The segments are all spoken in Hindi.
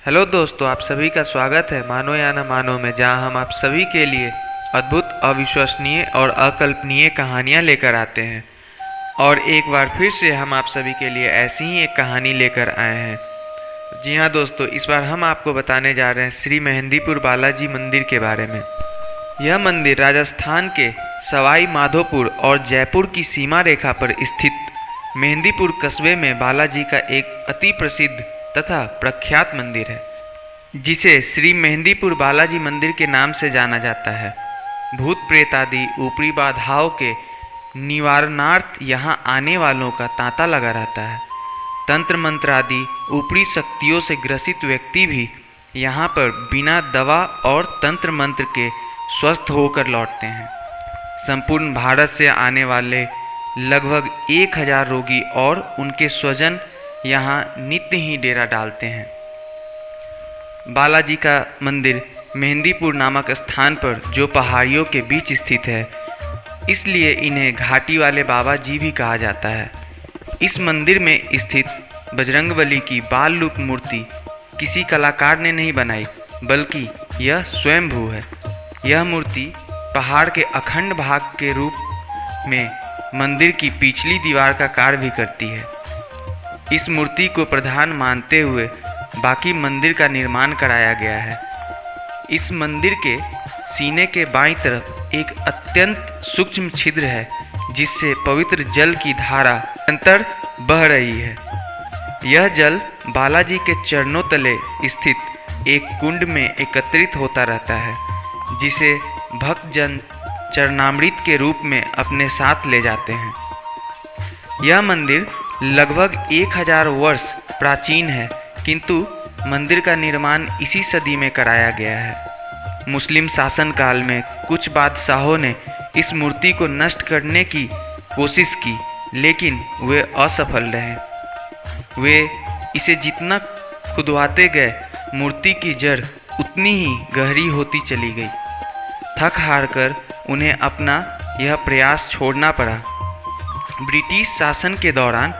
हेलो दोस्तों, आप सभी का स्वागत है मानो या न मानो में, जहां हम आप सभी के लिए अद्भुत, अविश्वसनीय और अकल्पनीय कहानियां लेकर आते हैं। और एक बार फिर से हम आप सभी के लिए ऐसी ही एक कहानी लेकर आए हैं। जी हाँ दोस्तों, इस बार हम आपको बताने जा रहे हैं श्री मेहंदीपुर बालाजी मंदिर के बारे में। यह मंदिर राजस्थान के सवाई माधोपुर और जयपुर की सीमा रेखा पर स्थित मेहंदीपुर कस्बे में बालाजी का एक अति प्रसिद्ध तथा प्रख्यात मंदिर है, जिसे श्री मेहंदीपुर बालाजी मंदिर के नाम से जाना जाता है। भूत प्रेत आदि ऊपरी बाधाओं के निवारणार्थ यहाँ आने वालों का तांता लगा रहता है। तंत्र मंत्र आदि ऊपरी शक्तियों से ग्रसित व्यक्ति भी यहाँ पर बिना दवा और तंत्र मंत्र के स्वस्थ होकर लौटते हैं। संपूर्ण भारत से आने वाले लगभग 1000 रोगी और उनके स्वजन यहाँ नित्य ही डेरा डालते हैं। बालाजी का मंदिर मेहंदीपुर नामक स्थान पर जो पहाड़ियों के बीच स्थित है, इसलिए इन्हें घाटी वाले बाबा जी भी कहा जाता है। इस मंदिर में स्थित बजरंगबली की बाल रूप मूर्ति किसी कलाकार ने नहीं बनाई, बल्कि यह स्वयंभू है। यह मूर्ति पहाड़ के अखंड भाग के रूप में मंदिर की पिछली दीवार का कार्य भी करती है। इस मूर्ति को प्रधान मानते हुए बाकी मंदिर का निर्माण कराया गया है। इस मंदिर के सीने के बाईं तरफ एक अत्यंत सूक्ष्म छिद्र है, जिससे पवित्र जल की धारा निरंतर बह रही है। यह जल बालाजी के चरणों तले स्थित एक कुंड में एकत्रित होता रहता है, जिसे भक्तजन चरणामृत के रूप में अपने साथ ले जाते हैं। यह मंदिर लगभग 1000 वर्ष प्राचीन है, किंतु मंदिर का निर्माण इसी सदी में कराया गया है। मुस्लिम शासनकाल में कुछ बादशाहों ने इस मूर्ति को नष्ट करने की कोशिश की, लेकिन वे असफल रहे। वे इसे जितना खुदवाते गए, मूर्ति की जड़ उतनी ही गहरी होती चली गई। थक हार कर उन्हें अपना यह प्रयास छोड़ना पड़ा। ब्रिटिश शासन के दौरान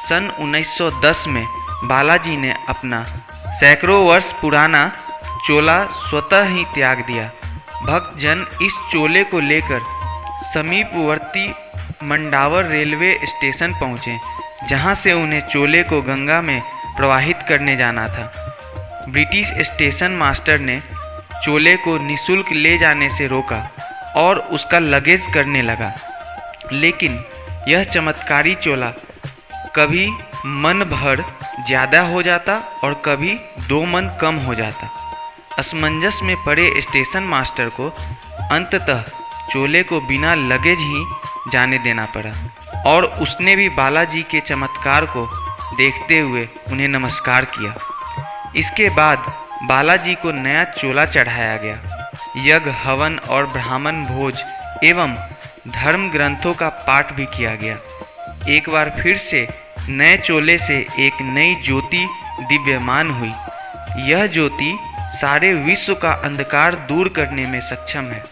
सन 1910 में बालाजी ने अपना सैकड़ों वर्ष पुराना चोला स्वतः ही त्याग दिया। भक्तजन इस चोले को लेकर समीपवर्ती मंडावर रेलवे स्टेशन पहुँचे, जहां से उन्हें चोले को गंगा में प्रवाहित करने जाना था। ब्रिटिश स्टेशन मास्टर ने चोले को निःशुल्क ले जाने से रोका और उसका लगेज करने लगा, लेकिन यह चमत्कारी चोला कभी मन भर ज़्यादा हो जाता और कभी 2 मन कम हो जाता। असमंजस में पड़े स्टेशन मास्टर को अंततः चोले को बिना लगेज ही जाने देना पड़ा, और उसने भी बालाजी के चमत्कार को देखते हुए उन्हें नमस्कार किया। इसके बाद बालाजी को नया चोला चढ़ाया गया। यज्ञ, हवन और ब्राह्मण भोज एवं धर्म ग्रंथों का पाठ भी किया गया। एक बार फिर से नए चोले से एक नई ज्योति दिव्यमान हुई। यह ज्योति सारे विश्व का अंधकार दूर करने में सक्षम है।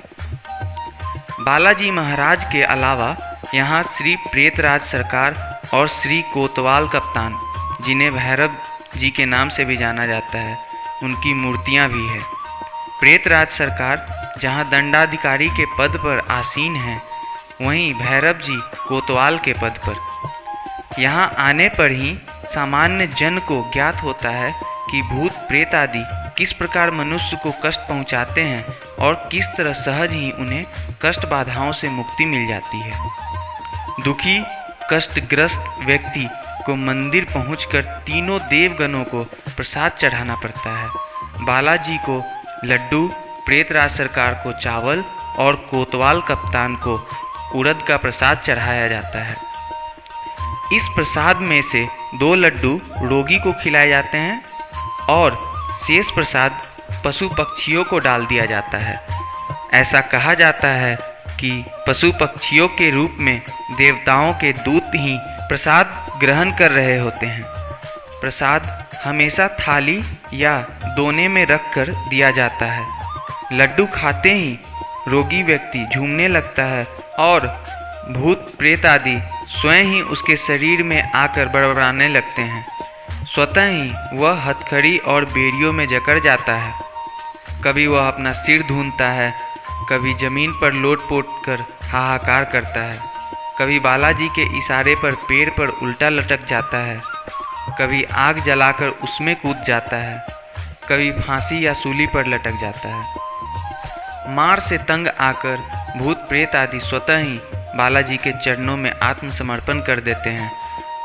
बालाजी महाराज के अलावा यहाँ श्री प्रेतराज सरकार और श्री कोतवाल कप्तान, जिन्हें भैरव जी के नाम से भी जाना जाता है, उनकी मूर्तियाँ भी हैं। प्रेतराज सरकार जहाँ दंडाधिकारी के पद पर आसीन हैं, वहीं भैरव जी कोतवाल के पद पर। यहाँ आने पर ही सामान्य जन को ज्ञात होता है कि भूत प्रेत आदि किस प्रकार मनुष्य को कष्ट पहुँचाते हैं और किस तरह सहज ही उन्हें कष्ट बाधाओं से मुक्ति मिल जाती है। दुखी कष्टग्रस्त व्यक्ति को मंदिर पहुंचकर तीनों देवगणों को प्रसाद चढ़ाना पड़ता है। बालाजी को लड्डू, प्रेतराज सरकार को चावल और कोतवाल कप्तान को उड़द का प्रसाद चढ़ाया जाता है। इस प्रसाद में से 2 लड्डू रोगी को खिलाए जाते हैं और शेष प्रसाद पशु पक्षियों को डाल दिया जाता है। ऐसा कहा जाता है कि पशु पक्षियों के रूप में देवताओं के दूत ही प्रसाद ग्रहण कर रहे होते हैं। प्रसाद हमेशा थाली या दोने में रखकर दिया जाता है। लड्डू खाते ही रोगी व्यक्ति झूमने लगता है और भूत प्रेत आदि स्वयं ही उसके शरीर में आकर बड़बड़ाने लगते हैं। स्वतः ही वह हथकड़ी और बेड़ियों में जकड़ जाता है। कभी वह अपना सिर धूंधता है, कभी जमीन पर लोट-पोट कर हाहाकार करता है, कभी बालाजी के इशारे पर पेड़ पर उल्टा लटक जाता है, कभी आग जलाकर उसमें कूद जाता है, कभी फांसी या सूली पर लटक जाता है। मार से तंग आकर भूत प्रेत आदि स्वतः ही बालाजी के चरणों में आत्मसमर्पण कर देते हैं,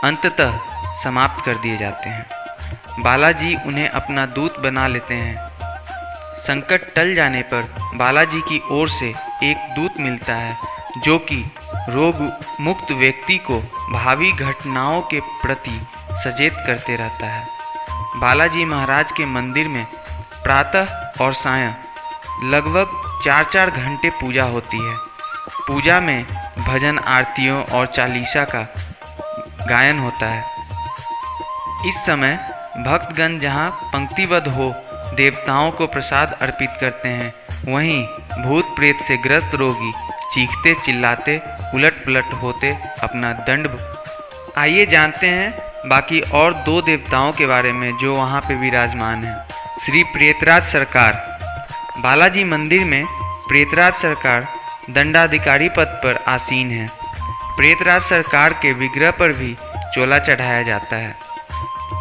अंततः समाप्त कर दिए जाते हैं। बालाजी उन्हें अपना दूत बना लेते हैं। संकट टल जाने पर बालाजी की ओर से एक दूत मिलता है जो कि रोग मुक्त व्यक्ति को भावी घटनाओं के प्रति सचेत करते रहता है। बालाजी महाराज के मंदिर में प्रातः और सायं लगभग 4-4 घंटे पूजा होती है। पूजा में भजन आरतियों और चालीसा का गायन होता है। इस समय भक्तगण जहाँ पंक्तिबद्ध हो देवताओं को प्रसाद अर्पित करते हैं, वहीं भूत प्रेत से ग्रस्त रोगी चीखते चिल्लाते उलट पलट होते अपना दंड। आइए जानते हैं बाकी और 2 देवताओं के बारे में जो वहाँ पे विराजमान हैं। श्री प्रेतराज सरकार। बालाजी मंदिर में प्रेतराज सरकार दंडाधिकारी पद पर आसीन है। प्रेतराज सरकार के विग्रह पर भी चोला चढ़ाया जाता है।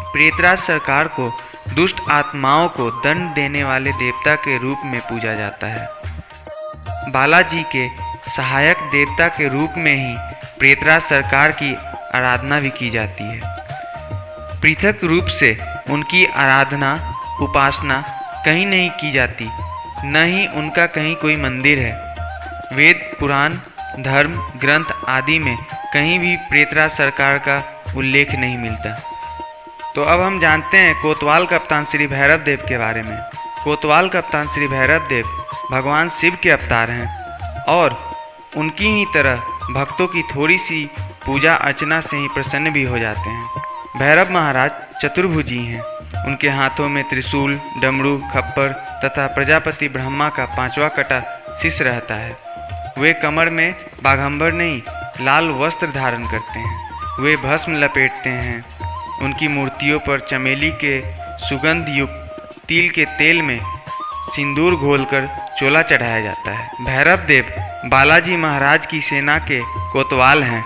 प्रेतराज सरकार को दुष्ट आत्माओं को दंड देने वाले देवता के रूप में पूजा जाता है। बालाजी के सहायक देवता के रूप में ही प्रेतराज सरकार की आराधना भी की जाती है। पृथक रूप से उनकी आराधना उपासना कहीं नहीं की जाती, न ही उनका कहीं कोई मंदिर है। वेद पुराण धर्म ग्रंथ आदि में कहीं भी प्रेतराज सरकार का उल्लेख नहीं मिलता। तो अब हम जानते हैं कोतवाल कप्तान श्री भैरव देव के बारे में। कोतवाल कप्तान श्री भैरव देव भगवान शिव के अवतार हैं और उनकी ही तरह भक्तों की थोड़ी सी पूजा अर्चना से ही प्रसन्न भी हो जाते हैं। भैरव महाराज चतुर्भुजी हैं। उनके हाथों में त्रिशूल, डमरू, खप्पर तथा प्रजापति ब्रह्मा का 5वां कटा शीश रहता है। वे कमर में बाघंबर नहीं लाल वस्त्र धारण करते हैं। वे भस्म लपेटते हैं। उनकी मूर्तियों पर चमेली के सुगंध युक्त तिल के तेल में सिंदूर घोलकर चोला चढ़ाया जाता है। भैरव देव बालाजी महाराज की सेना के कोतवाल हैं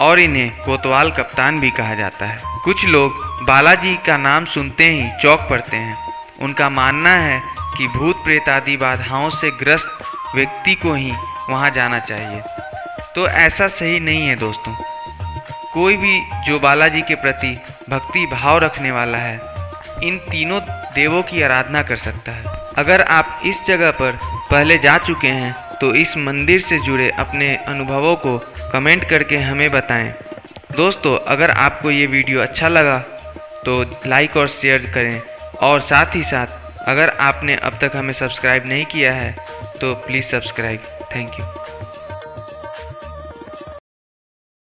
और इन्हें कोतवाल कप्तान भी कहा जाता है। कुछ लोग बालाजी का नाम सुनते ही चौंक पड़ते हैं। उनका मानना है कि भूत प्रेत आदि बाधाओं से ग्रस्त व्यक्ति को ही वहां जाना चाहिए। तो ऐसा सही नहीं है दोस्तों। कोई भी जो बालाजी के प्रति भक्ति भाव रखने वाला है, इन तीनों देवों की आराधना कर सकता है। अगर आप इस जगह पर पहले जा चुके हैं तो इस मंदिर से जुड़े अपने अनुभवों को कमेंट करके हमें बताएं। दोस्तों, अगर आपको ये वीडियो अच्छा लगा तो लाइक और शेयर करें, और साथ ही साथ अगर आपने अब तक हमें सब्सक्राइब नहीं किया है तो प्लीज़ सब्सक्राइब। Thank you.